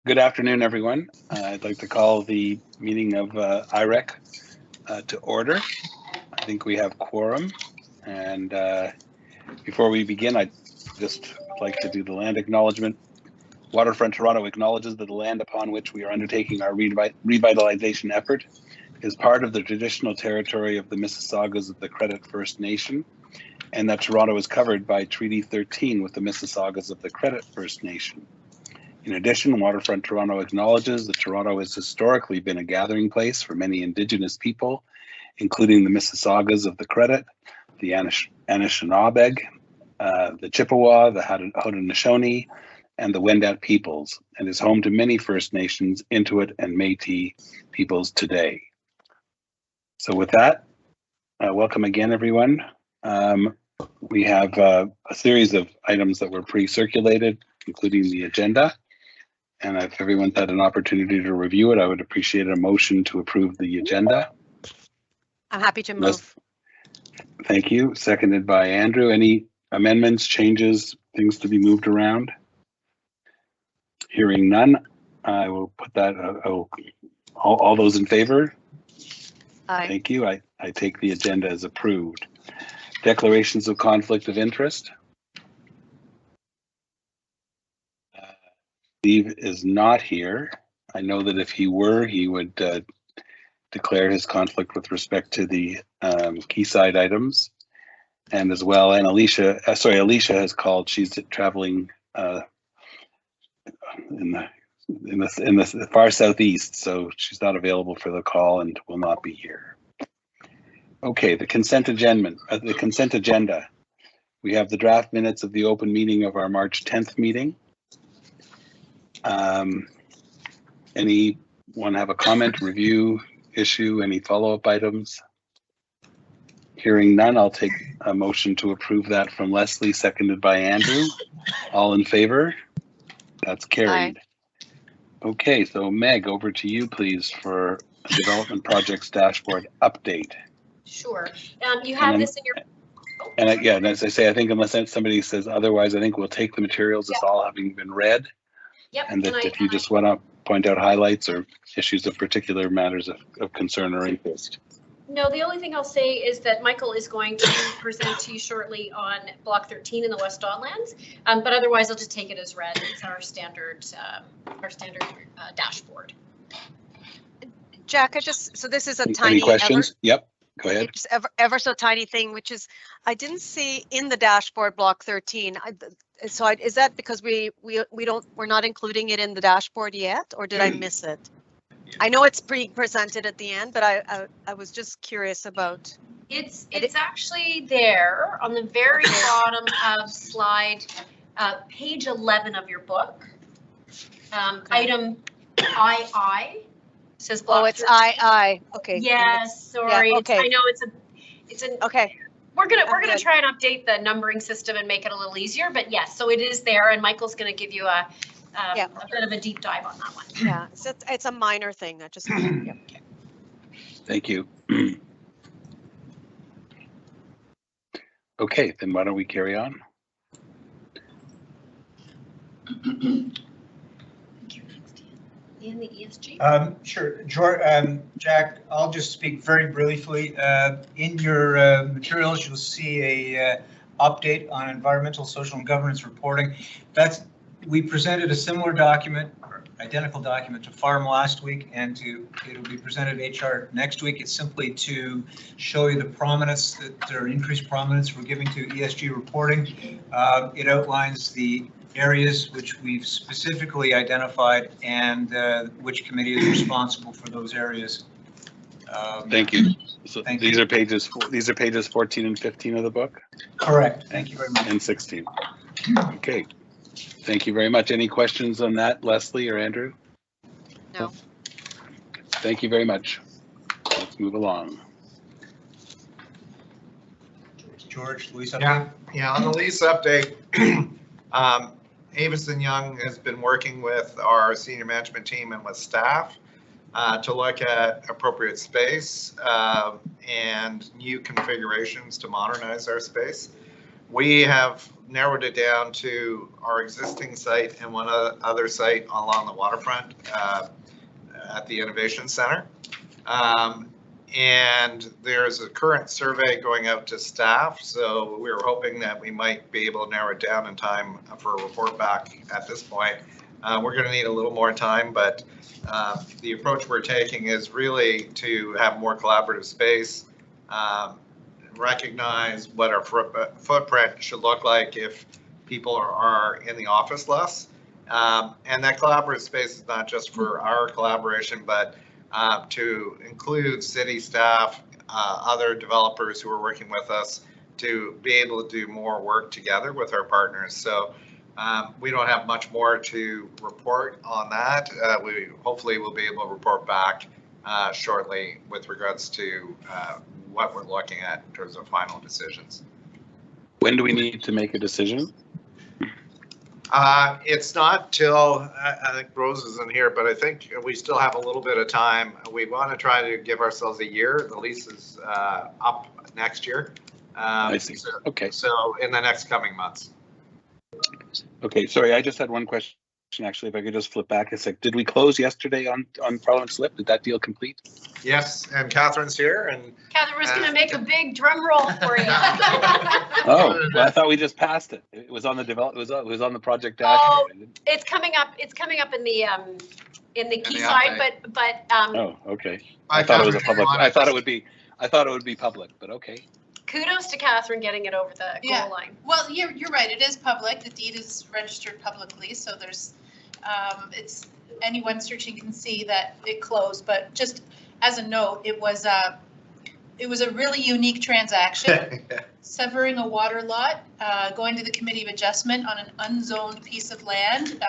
Good afternoon, everyone. I'd like to call the meeting of IREC to order. I think we have quorum. And before we begin, I'd just like to do the land acknowledgement. Waterfront Toronto acknowledges that the land upon which we are undertaking our revitalization effort is part of the traditional territory of the Mississaugas of the Credit First Nation, and that Toronto is covered by Treaty 13 with the Mississaugas of the Credit First Nation. In addition, Waterfront Toronto acknowledges that Toronto has historically been a gathering place for many Indigenous people, including the Mississaugas of the Credit, the Anishinaabe, the Chippewa, the Haudenosaunee, and the Wendat peoples, and is home to many First Nations, Inuit, and Métis peoples today. So with that, welcome again, everyone. We have a series of items that were pre-circulated, including the agenda. And if everyone's had an opportunity to review it, I would appreciate a motion to approve the agenda. I'm happy to move. Thank you. Seconded by Andrew. Any amendments, changes, things to be moved around? Hearing none, I will put that, all those in favor? Aye. Thank you. I take the agenda as approved. Declarations of conflict of interest. Steve is not here. I know that if he were, he would declare his conflict with respect to the Quayside items, and as well. And Alicia has called. She's traveling in the far southeast, so she's not available for the call and will not be here. Okay, the consent agenda. We have the draft minutes of the open meeting of our March 10th meeting. Anyone have a comment, review, issue, any follow-up items? Hearing none, I'll take a motion to approve that from Leslie, seconded by Andrew. All in favor? That's carried. Aye. Okay, so Meg, over to you, please, for a development projects dashboard update. Sure. You have this in your... And yeah, and as I say, I think unless somebody says otherwise, I think we'll take the materials as all having been read. Yep. And that if you just want to point out highlights or issues of particular matters of concern or interest. No, the only thing I'll say is that Michael is going to present to you shortly on Block 13 in the West Don Lands, but otherwise I'll just take it as read. It's our standard dashboard. Jack, so this is a tiny. Any questions? Yep. Go ahead. It's ever so tiny thing, which is I didn't see in the dashboard Block 13. Is that because we're not including it in the dashboard yet, or did I miss it? I know it's presented at the end, but I was just curious about. It's actually there on the very bottom of slide page 11 of your book. Item II. Says block. Oh, it's II. Okay. Yes, sorry. Yeah, okay. I know it's an okay. We're gonna try and update the numbering system and make it a little easier, but yes, so it is there, and Michael's gonna give you a bit of a deep dive on that one. Yeah, it's a minor thing. I just. Yeah. Thank you. Okay, then why don't we carry on? In the ESG? Sure, George, Jack, I'll just speak very briefly. In your materials, you'll see a update on environmental, social, and governance reporting. We presented a similar document, or identical document, to Farm last week, and it'll be presented at HR next week. It's simply to show you the prominence, that increased prominence we're giving to ESG reporting. It outlines the areas which we've specifically identified and which committee is responsible for those areas. Thank you. So these are pages 14 and 15 of the book? Correct. Thank you very much. And 16. Okay. Thank you very much. Any questions on that, Leslie or Andrew? No. Thank you very much. Let's move along. George, lease update? Yeah, on the lease update, Avison Young has been working with our senior management team and with staff to look at appropriate space and new configurations to modernize our space. We have narrowed it down to our existing site and one other site along the waterfront at the Innovation Center. And there's a current survey going out to staff, so we were hoping that we might be able to narrow it down in time for a report back at this point. We're going to need a little more time, but the approach we're taking is really to have more collaborative space, recognize what our footprint should look like if people are in the office less. And that collaborative space is not just for our collaboration, but to include city staff, other developers who are working with us to be able to do more work together with our partners. So we don't have much more to report on that. We hopefully will be able to report back shortly with regards to what we're looking at in terms of final decisions. When do we need to make a decision? It's not till, I think Rose isn't here, but I think we still have a little bit of time. We want to try to give ourselves a year. The lease is up next year. I see. Okay. So in the next coming months. Okay, sorry, I just had one question, actually, if I could just flip back a sec. Did we close yesterday on Parliament Slip? Did that deal complete? Yes, and Catherine's here, and Catherine was going to make a big drum roll for you. Oh, well, I thought we just passed it. It was on the it was on the project dashboard. It's coming up. It's coming up in the key the side, update. but Oh, okay. I thought it was a public. I thought it would be public, but okay. kudos to Catherine getting it over the Yeah. goal line. Well, you're right, it is public, the deed is registered publicly, so there's, it's, anyone searching can see that it closed, but just as a note, it was a really unique transaction, severing a water lot, going to the Committee of Adjustment on an unzoned piece of land.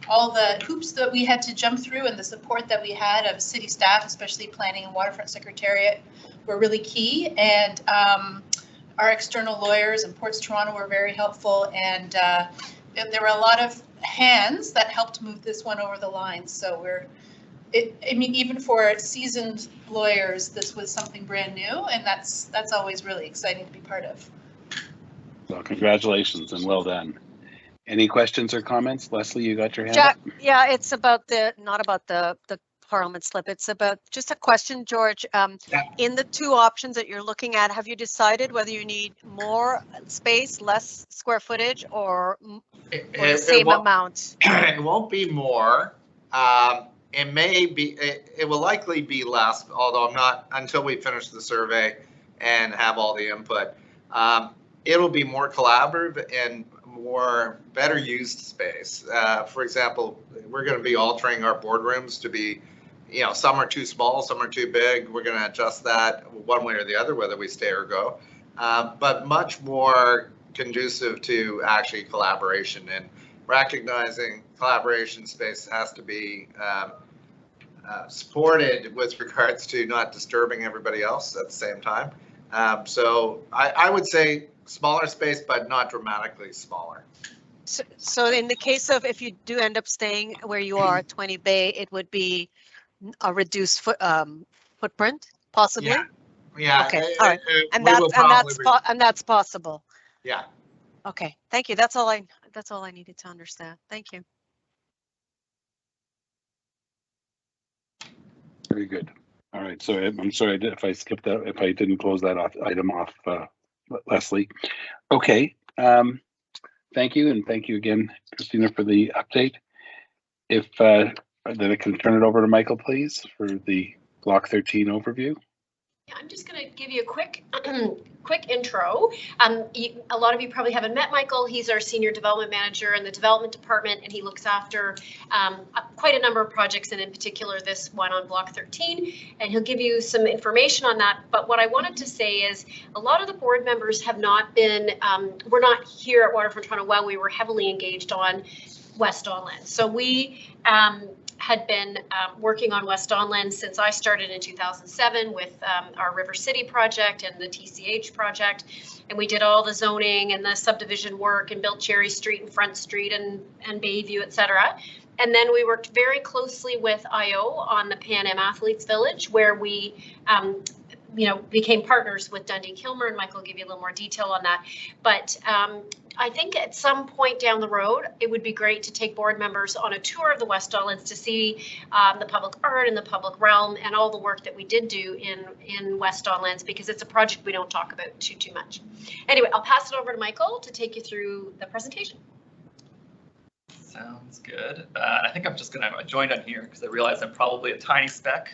All the hoops that we had to jump through and the support that we had of city staff, especially Planning and Waterfront Secretariat, were really key. And our external lawyers in Ports Toronto were very helpful. And there were a lot of hands that helped move this one over the line. So I mean, even for seasoned lawyers, this was something brand new, and that's always really exciting to be part of. Well, congratulations and well done. Any questions or comments? Leslie, you got your hand Jack, up? yeah, it's about not about the Parliament Slip. It's about just a question, George. In the two options that you're looking at, have you decided whether you need more space, less square footage, or the same amount? It won't be more. It may be. It will likely be less, although I'm not until we finish the survey and have all the input. It'll be more collaborative and more better used space. For example, we're going to be altering our boardrooms to be, some are too small, some are too big. We're going to adjust that one way or the other, whether we stay or go. But much more conducive to actually collaboration and recognizing collaboration space has to be supported with regards to not disturbing everybody else at the same time. So I would say smaller space, but not dramatically smaller. So in the case of if you do end up staying where you are at 20 Bay, it would be a reduced footprint, possibly? Yeah. Okay, all right. And that's possible. Yeah. Okay, thank you. That's all I needed to understand. Thank you. Very good. All right. So I'm sorry if I skipped that, if I didn't close that item off, Leslie. Okay. Thank you. And thank you again, Christina, for the update. If then I can turn it over to Michael, please, for the Block 13 overview. Yeah, I'm just going to give you a quick intro. A lot of you probably haven't met Michael. He's our Senior Development Manager in the Development Department, and he looks after quite a number of projects, and in particular this one on Block 13, and he'll give you some information on that. But what I wanted to say is a lot of the board members have not been, we're not here at Waterfront Toronto while we were heavily engaged on West Don Lands. So we had been working on West Don Lands since I started in 2007 with our River City project and the TCH project. And we did all the zoning and the subdivision work and built Cherry Street and Front Street and Bayview, et cetera. And then we worked very closely with IO on the Pan Am Athletes Village, where we became partners with Dundee Kilmer, and Michael will give you a little more detail on that. But I think at some point down the road, it would be great to take board members on a tour of the West Don Lands to see the public art and the public realm and all the work that we did do in West Don Lands, because it's a project we don't talk about too much. Anyway, I'll pass it over to Michael to take you through the presentation. Sounds good. I think I'm just gonna join on here because I realize I'm probably a tiny speck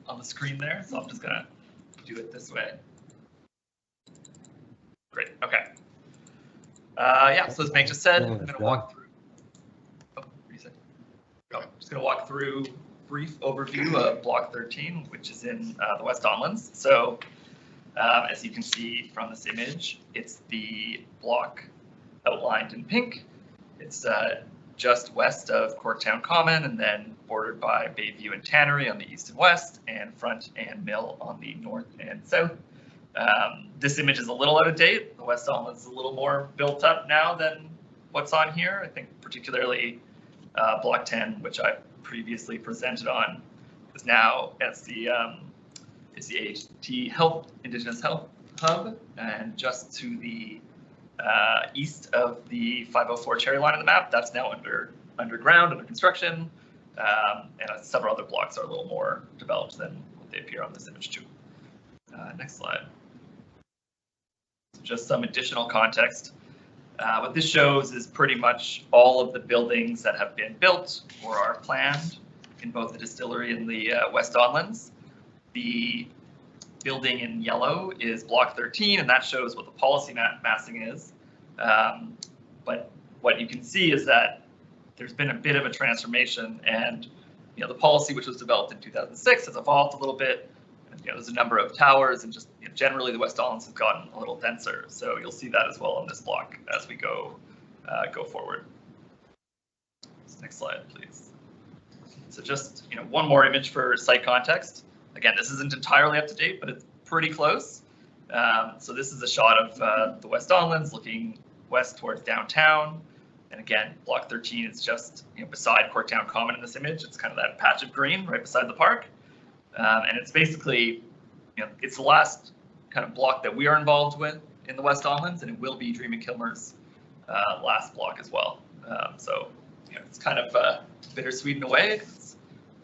on the screen there, so I'm just gonna do it this way. Great, okay. Yeah, so as Meg just said, I'm gonna walk through. Oh, I'm just gonna walk through brief overview of Block 13, which is in the West Don Lands. So as you can see from this image, it's the block outlined in pink. It's just west of Corktown Common, and then bordered by Bayview and Tannery on the east and west, and Front and Mill on the north and south. This image is a little out of date. The West Don Lands is a little more built up now than what's on here. I think particularly Block 10, which I previously presented on, is now as the AHT Indigenous Health Hub, and just to the east of the 504 Cherry line on the map, that's now underground, under construction, and several other blocks are a little more developed than what they appear on this image too. Next slide. Just some additional context. What this shows is pretty much all of the buildings that have been built or are planned in both the distillery and the West Don Lands. The building in yellow is Block 13, and that shows what the policy massing is. But what you can see is that there's been a bit of a transformation, and the policy, which was developed in 2006, has evolved a little bit. And, there's a number of towers, and just generally the West Don Lands has gotten a little denser. So you'll see that as well on this block as we go forward. Next slide, please. So just one more image for site context. Again, this isn't entirely up to date, but it's pretty close. So this is a shot of the West Don Lands looking west towards downtown. And again, Block 13 is just beside Corktown Common in this image. It's kind of that patch of green right beside the park. And it's basically, it's the last kind of block that we are involved with in the West Don Lands, and it will be Dream and Kilmer's last block as well. So it's kind of bittersweet in a way. It's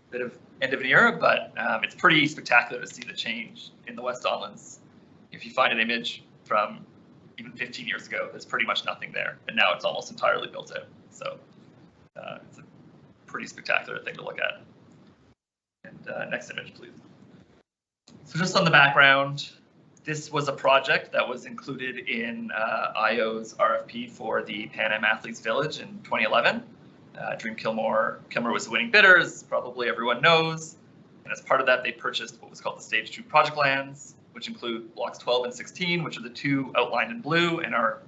a bit of end of an era, but it's pretty spectacular to see the change in the West Don Lands. If you find an image from even 15 years ago, there's pretty much nothing there, and now it's almost entirely built out. So it's a pretty spectacular thing to look at. And next image, please. So just on the background, this was a project that was included in IO's RFP for the Pan Am Athletes Village in 2011. Dream Kilmer was the winning bidder, as probably everyone knows. And as part of that, they purchased what was called the Stage 2 project lands, which include blocks 12 and 16, which are the two outlined in blue, and our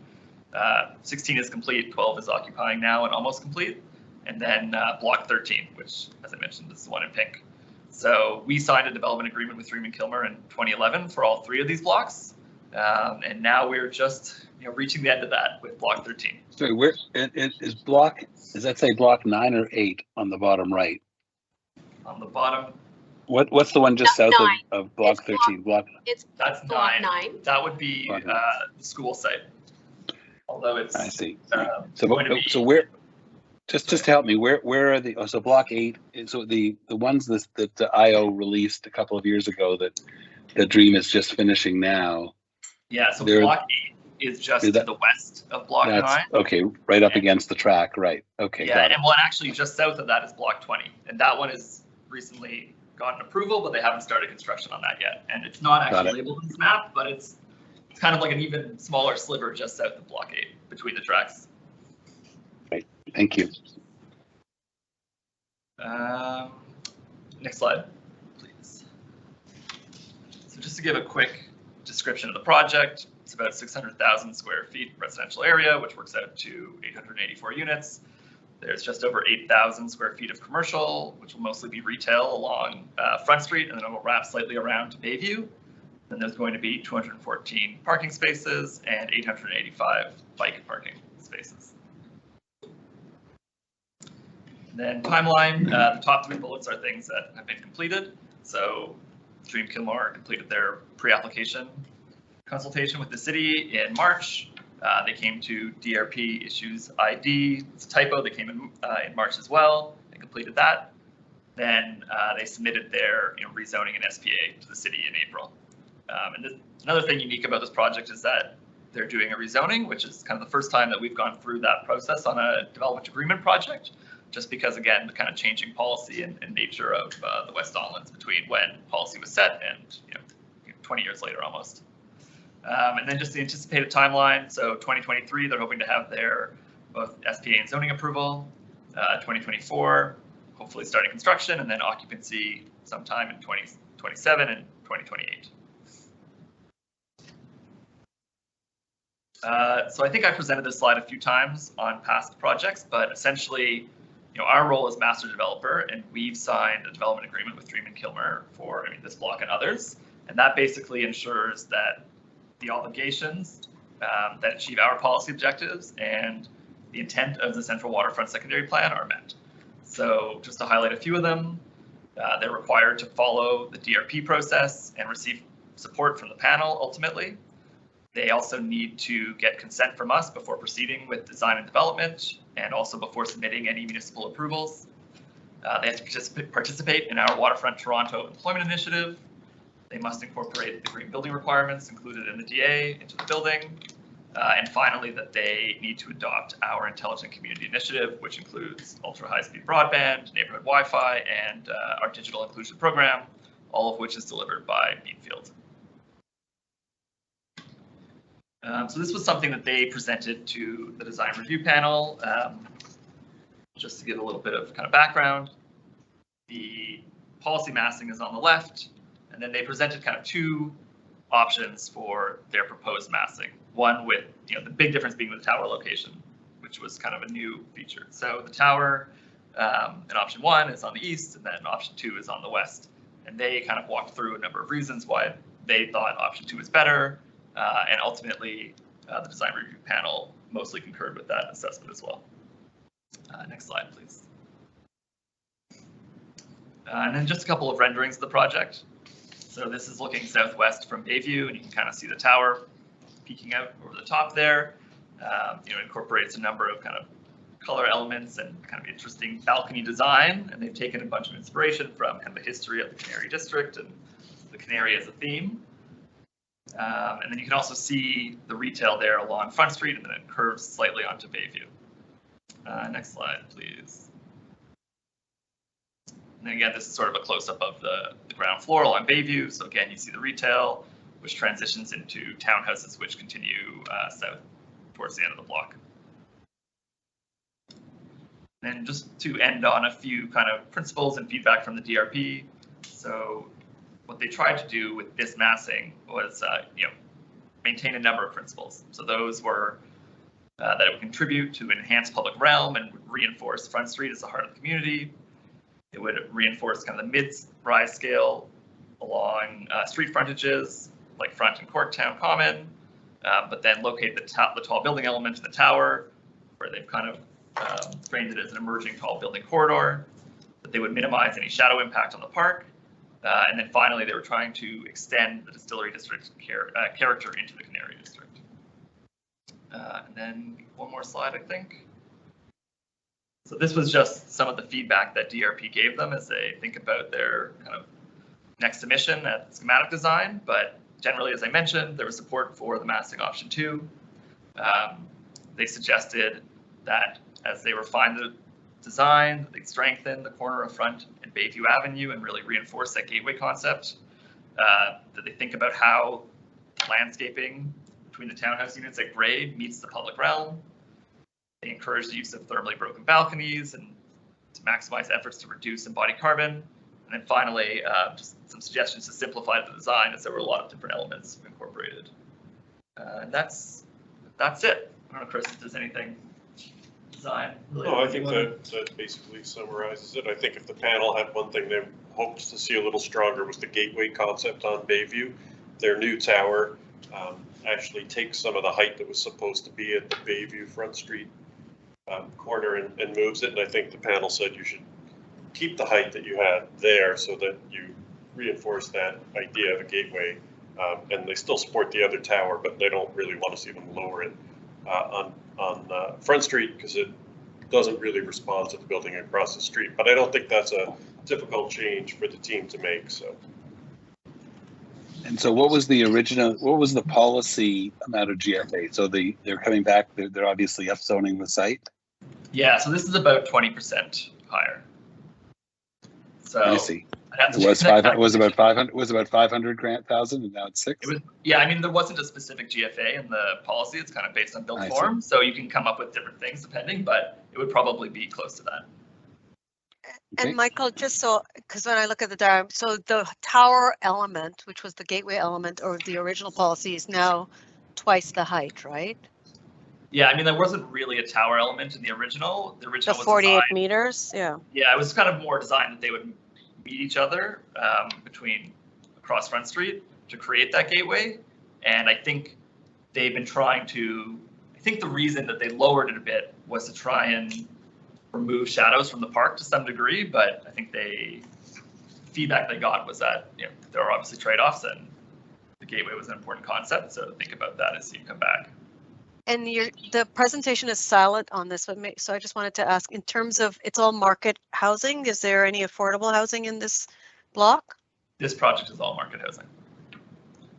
16 is complete, 12 is occupying now and almost complete. And then block 13, which, as I mentioned, is the one in pink. So we signed a development agreement with Dream and Kilmer in 2011 for all three of these blocks. And now we're just reaching the end of that with block 13. So where is block, does that say block 9 or 8 on the bottom right? On the bottom. What's the one just south of block It's 13? That's block 9. That would be the school site. Although it's I see. So where, just to help me, where are the, so block 8, so the ones that the IO released a couple of years ago that Dream is just finishing now. Yeah, so block 8 is just to the west of block 9. Okay, right up against the track, right. Okay. Yeah, and well, actually just south of that is block 20. And that one is recently gotten approval, but they haven't started construction on that yet. And it's not actually labeled in this map, but it's kind of like an even smaller sliver just south of block 8 between the tracks. Right, thank you. Next slide, please. So just to give a quick description of the project, it's about 600,000 square feet residential area, which works out to 884 units. There's just over 8,000 square feet of commercial, which will mostly be retail along Front Street, and then it will wrap slightly around to Bayview. Then there's going to be 214 parking spaces and 885 bike parking spaces. And then timeline, the top 3 bullets are things that have been completed. So Dream Kilmore completed their pre-application consultation with the city in March. They came to DRP issues ID. It's a typo. They came in March as well. They completed that. Then they submitted their rezoning and SPA to the city in April. Another thing unique about this project is that they're doing a rezoning, which is kind of the first time that we've gone through that process on a development agreement project, just because, again, the kind of changing policy and nature of the West Don Lands between when policy was set and 20 years later almost. And then just the anticipated timeline. So 2023, they're hoping to have their both SPA and zoning approval. 2024, hopefully starting construction, and then occupancy sometime in 2027 and 2028. So I think I presented this slide a few times on past projects, but essentially, our role as master developer, and we've signed a development agreement with Dream and Kilmer for this block and others, and that basically ensures that the obligations that achieve our policy objectives and the intent of the Central Waterfront Secondary Plan are met. So just to highlight a few of them, they're required to follow the DRP process and receive support from the panel ultimately. They also need to get consent from us before proceeding with design and development, and also before submitting any municipal approvals. They have to participate in our Waterfront Toronto Employment Initiative. They must incorporate the green building requirements included in the DA into the building. And finally, that they need to adopt our Intelligent Community Initiative, which includes ultra high-speed broadband, neighborhood Wi-Fi, and our digital inclusion program, all of which is delivered by Beanfield. So this was something that they presented to the design review panel. Just to give a little bit of kind of background, the policy massing is on the left, and then they presented kind of two options for their proposed massing. One with, the big difference being the tower location, which was kind of a new feature. So the tower in option 1 is on the east, and then option 2 is on the west. And they kind of walked through a number of reasons why they thought option 2 was better. And ultimately, the design review panel mostly concurred with that assessment as well. Next slide, please. And then just a couple of renderings of the project. So this is looking southwest from Bayview, and you can kind of see the tower peeking out over the top there. Incorporates a number of kind of color elements and kind of interesting balcony design, and they've taken a bunch of inspiration from kind of the history of the Canary District and the Canary as a theme. And then you can also see the retail there along Front Street, and then it curves slightly onto Bayview. Next slide, please. And then again, this is sort of a close-up of the ground floor along Bayview. So again, you see the retail, which transitions into townhouses, which continue south towards the end of the block. And just to end on a few kind of principles and feedback from the DRP. So what they tried to do with this massing was, maintain a number of principles. So those were that it would contribute to enhance public realm and would reinforce Front Street as the heart of the community. It would reinforce kind of the mid-rise scale along street frontages like Front and Corktown Common, but then locate the tall building element in the tower, where they've kind of framed it as an emerging tall building corridor. That they would minimize any shadow impact on the park. And then finally, they were trying to extend the Distillery District character into the Canary District. And then one more slide, I think. So this was just some of the feedback that DRP gave them as they think about their kind of next submission at schematic design. But generally, as I mentioned, there was support for the massing option 2. They suggested that as they refine the design, they strengthen the corner of Front and Bayview Avenue and really reinforce that gateway concept. That they think about how landscaping between the townhouse units at grade meets the public realm. They encourage the use of thermally broken balconies and to maximize efforts to reduce embodied carbon. And then finally, just some suggestions to simplify the design, as there were a lot of different elements incorporated. And that's it. I don't know, Chris, if there's anything design related. No, I think that basically summarizes it. I think if the panel had one thing they hoped to see a little stronger was the gateway concept on Bayview. Their new tower actually takes some of the height that was supposed to be at the Bayview Front Street corner and moves it. And I think the panel said you should keep the height that you had there so that you reinforce that idea of a gateway. And they still support the other tower, but they don't really want to see them lower it on Front Street because it doesn't really respond to the building across the street. But I don't think that's a difficult change for the team to make. So. And so what was the original, what was the policy amount of GFA? So they're coming back, they're obviously upzoning the site? Yeah, so this is about 20% higher. So I see. I'd have to It was check that. was about 500,000 and now it's 6? It was, yeah, I mean, there wasn't a specific GFA in the policy. It's kind of based on built I see. form. So you can come up with different things depending, but it would probably be close to that. Okay. And Michael, just so, because when I look at the diagram, so the tower element, which was the gateway element or the original policy, is now twice the height, right? Yeah, I mean, there wasn't really a tower element in the original. The The original was 48 designed, meters, yeah. yeah, it was kind of more designed that they would meet each other between across Front Street to create that gateway. And I think they've been trying to, I think the reason that they lowered it a bit was to try and remove shadows from the park to some degree, but I think feedback they got was that, you know, there are obviously trade-offs and the gateway was an important concept, so think about that as you come back. And the presentation is silent on this, but so I just wanted to ask, in terms of, it's all market housing, is there any affordable housing in this block? This project is all market housing.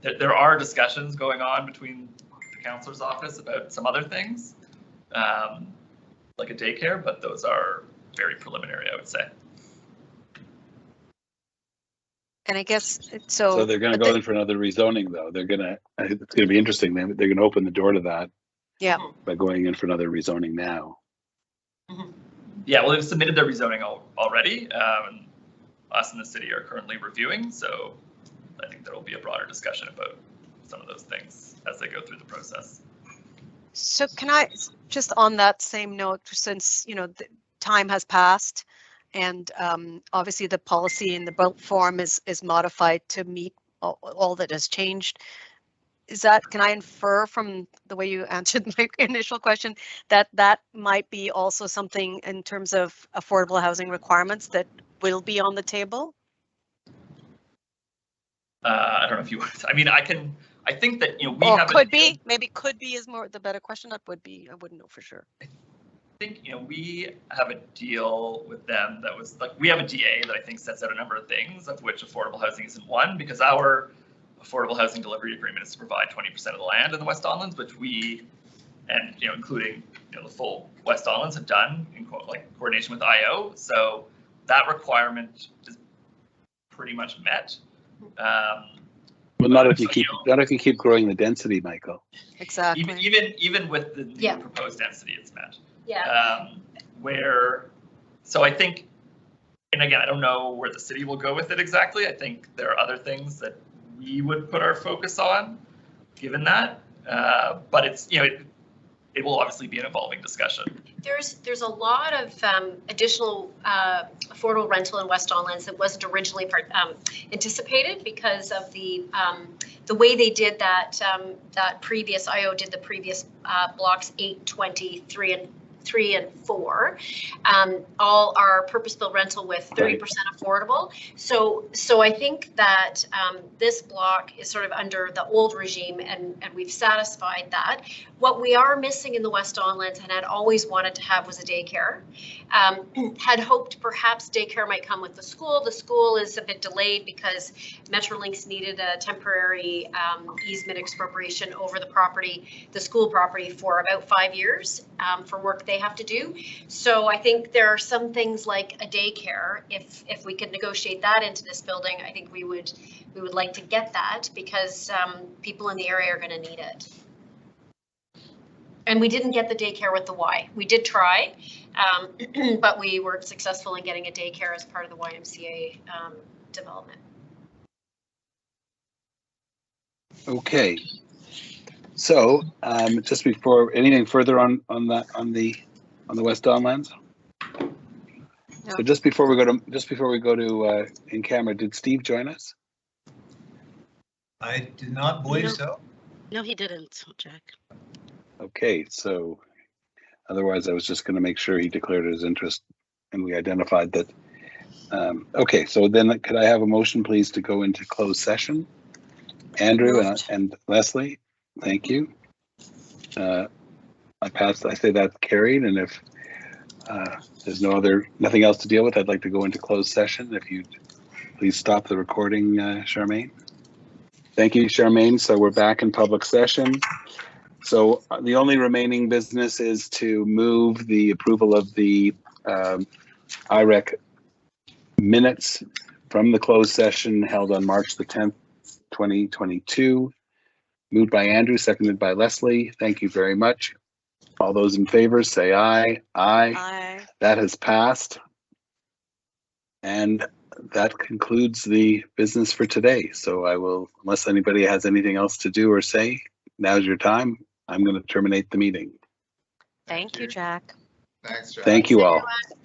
There are discussions going on between the councillor's office about some other things, like a daycare, but those are very preliminary, I would say. And I guess, So they're going to go in for another rezoning though. It's going to be interesting. They're going to open the door to that. Yeah. By going in for another rezoning now. Yeah, well, they've submitted their rezoning already. And us and the city are currently reviewing, so I think there will be a broader discussion about some of those things as they go through the process. So can I, just on that same note, since, you know, the time has passed and obviously the policy in the built form is modified to meet all that has changed. Can I infer from the way you answered my initial question that that might be also something in terms of affordable housing requirements that will be on the table? I don't know if you want to, I mean, I think that, you know, we Or have could be, maybe could be is more the better question. That would be, I wouldn't know for sure. I think, you know, we have a deal with them that was like, we have a DA that I think sets out a number of things, of which affordable housing isn't one, because our affordable housing delivery agreement is to provide 20% of the land in the West Donlands, which we, and, you know, including, you know, the full West Donlands have done in coordination with IO. So that requirement is pretty much met. Well, not if you keep growing the density, Michael. Exactly. Even with the Yeah. proposed density, it's met. Yeah. So I think, and again, I don't know where the city will go with it exactly. I think there are other things that we would put our focus on, given that. But it's, you know, it will obviously be an evolving discussion. There's a lot of additional affordable rental in West Donlands that wasn't originally anticipated because of the way they did that. That previous IO did the previous blocks 8, 20, 3 and 4, all are purpose-built rental with 30% affordable. So I think that this block is sort of under the old regime, and we've satisfied that. What we are missing in the West Donlands and had always wanted to have was a daycare. Had hoped perhaps daycare might come with the school. The school is a bit delayed because Metrolinx needed a temporary easement expropriation over the property, the school property, for about 5 years for work they have to do. So I think there are some things like a daycare. If we could negotiate that into this building, I think we would like to get that because people in the area are going to need it. And we didn't get the daycare with the Y. We did try, but we weren't successful in getting a daycare as part of the YMCA development. Okay. So just before anything further on the West Donlands. No. So just before we go to in camera, did Steve join us? I did not believe so. No, he didn't, Jack. Okay, so otherwise I was just going to make sure he declared his interest and we identified that Okay, so then could I have a motion, please, to go into closed session? Andrew and Leslie, thank you. I say that's carried, and if there's nothing else to deal with, I'd like to go into closed session. If you'd please stop the recording, Charmaine. Thank you, Charmaine. So we're back in public session. So the only remaining business is to move the approval of the IREC minutes from the closed session held on March the 10th, 2022. Moved by Andrew, seconded by Leslie. Thank you very much. All those in favor say aye. Aye. Aye. That has passed. And that concludes the business for today. So I will, unless anybody has anything else to do or say, now's your time. I'm going to terminate the meeting. Thank you, Jack. Thanks, Jack. Thank you all. Everyone.